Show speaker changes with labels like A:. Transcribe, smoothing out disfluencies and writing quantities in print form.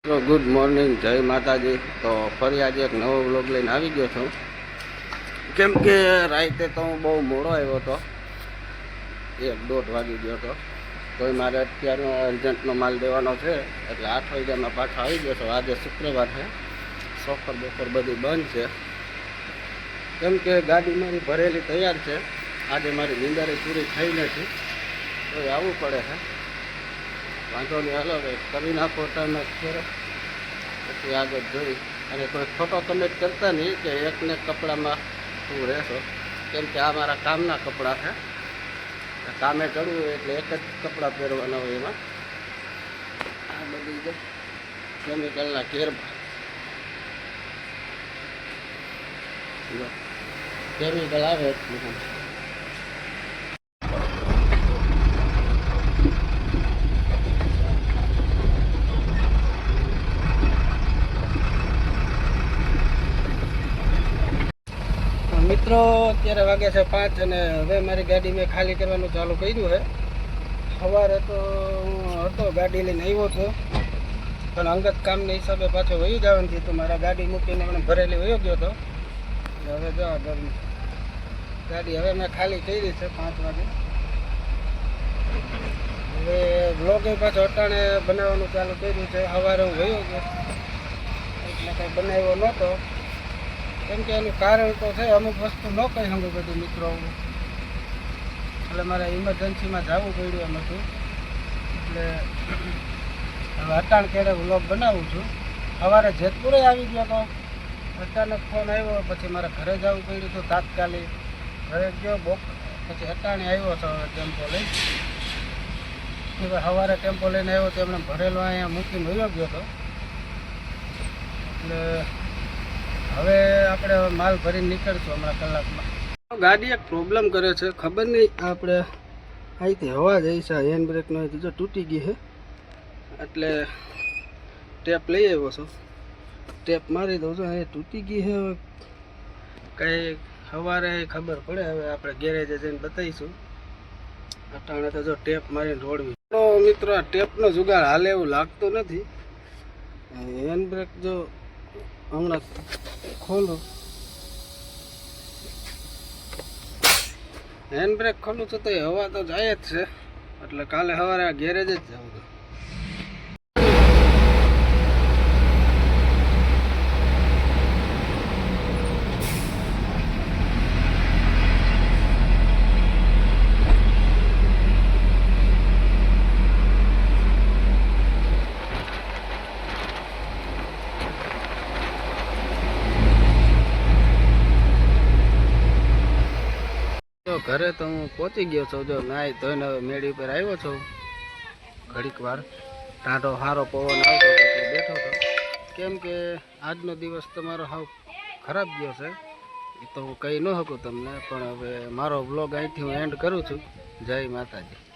A: તો good morning, જય માતાજી। તો ફરી આજે એક નવો વ્લોગ લઈને આવી ગયો છું। કેમ કે રાતે તો હું બહુ મોડો આવ્યો હતો, 1-1:30 વાગી ગયો હતો। તોય મારે અત્યારે અર્જન્ટનો માલ દેવાનો છે, એટલે 8 વાગ્યામાં પાછો આવી ગયો છું। આજે શુક્રવાર છે, સોફર બપોર બધી બંધ છે, કેમ કે ગાડી મારી ભરેલી તૈયાર છે। આજે મારી નિંદારે પૂરી થઈ નથી, તો આવવું પડે છે। વાંધો નહીં, હાલો કરી નાખો ટાઈમે ફેરો, પછી આગળ જોઈ। અને કોઈ ફોટો કમેન્ટ કરતા નહીં કે એકને કપડામાં શું રહેશો, કેમ કે આ મારા કામના કપડાં છે। કામે ચડવું એટલે એક જ કપડાં પહેરવાના હોય। એમાં આ બધી જે કેમિકલના કેરમાં કેમિકલ આવે એટલું મિત્રો। અત્યારે વાગે છે 5 અને હવે મારી ગાડી મેં ખાલી કરવાનું ચાલુ કર્યું છે। સવારે તો હું હતો ગાડી લઈને આવ્યો હતો, પણ અંગત કામના હિસાબે પાછો વહી જવાનું હતું, તો મારા ગાડી મૂકીને મને ભરેલી વયો ગયો હતો। હવે જો ગાડી હવે મેં ખાલી કરી છે 5 વાગે। હવે વ્લોગે પાછો અટાણે બનાવવાનું ચાલુ કર્યું છે। સવારે હું વયો ગયો એટલે કંઈ બનાવ્યો નહોતો, કેમ કે એનું કારણ તો છે, અમુક વસ્તુ ન કહી શકું બધું મિત્રો, એટલે મારે ઇમરજન્સીમાં જવું પડ્યું એમ હતું। એટલે હવે અટાણ કેળે વ્લોગ બનાવું છું। સવારે જેતપુરે આવી ગયો તો, અચાનક ફોન આવ્યો, પછી મારે ઘરે જવું પડ્યું હતું તાત્કાલિક। ઘરે ગયો પછી અટાણે આવ્યો છો ટેમ્પો લઈ। હવે સવારે ટેમ્પો લઈને આવ્યો તો એમણે ભરેલો અહીંયા મૂકીને વયો ગયો હતો, એટલે હવે આપણે માલ ભરીને નીકળશું હમણાં કલાકમાં। ગાડી એક પ્રોબ્લેમ કરે છે, ખબર નહીં, આપણે અહીંથી હવા જાય છે, હેન્ડ બ્રેકનો અહીંથી જો તૂટી ગઈ છે, એટલે ટેપ લઈ આવ્યો છું। ટેપ મારી દઉં છું, અહીં તૂટી ગઈ છે, હવે કંઈ સવારે ખબર પડે। હવે આપણે ગેરેજે જઈને બતાવીશું। અટાણે તો જો ટેપ મારીને રોડવી। તો મિત્રો આ ટેપનો જુગાડ હાલે એવું લાગતું નથી। હેન્ડ બ્રેક જો હમણાં ખોલું, હેન્ડ બ્રેક ખોલું છું તો હવા તો જાય જ છે, એટલે કાલે સવારે આ ગેરેજ જ જવું છે। ઘરે તો હું પહોંચી ગયો છું, જો નાહી ધોઈને હવે મેળી ઉપર આવ્યો છું। ઘડીક વાર ટાઢો સારો પવન આવતો હતો એટલે બેઠો હતો, કેમ કે આજનો દિવસ તમારો સાવ ખરાબ ગયો છે, એ તો હું કહી ન શકું તમને, પણ હવે મારો વ્લોગ અહીંથી હું એન્ડ કરું છું। જય માતાજી।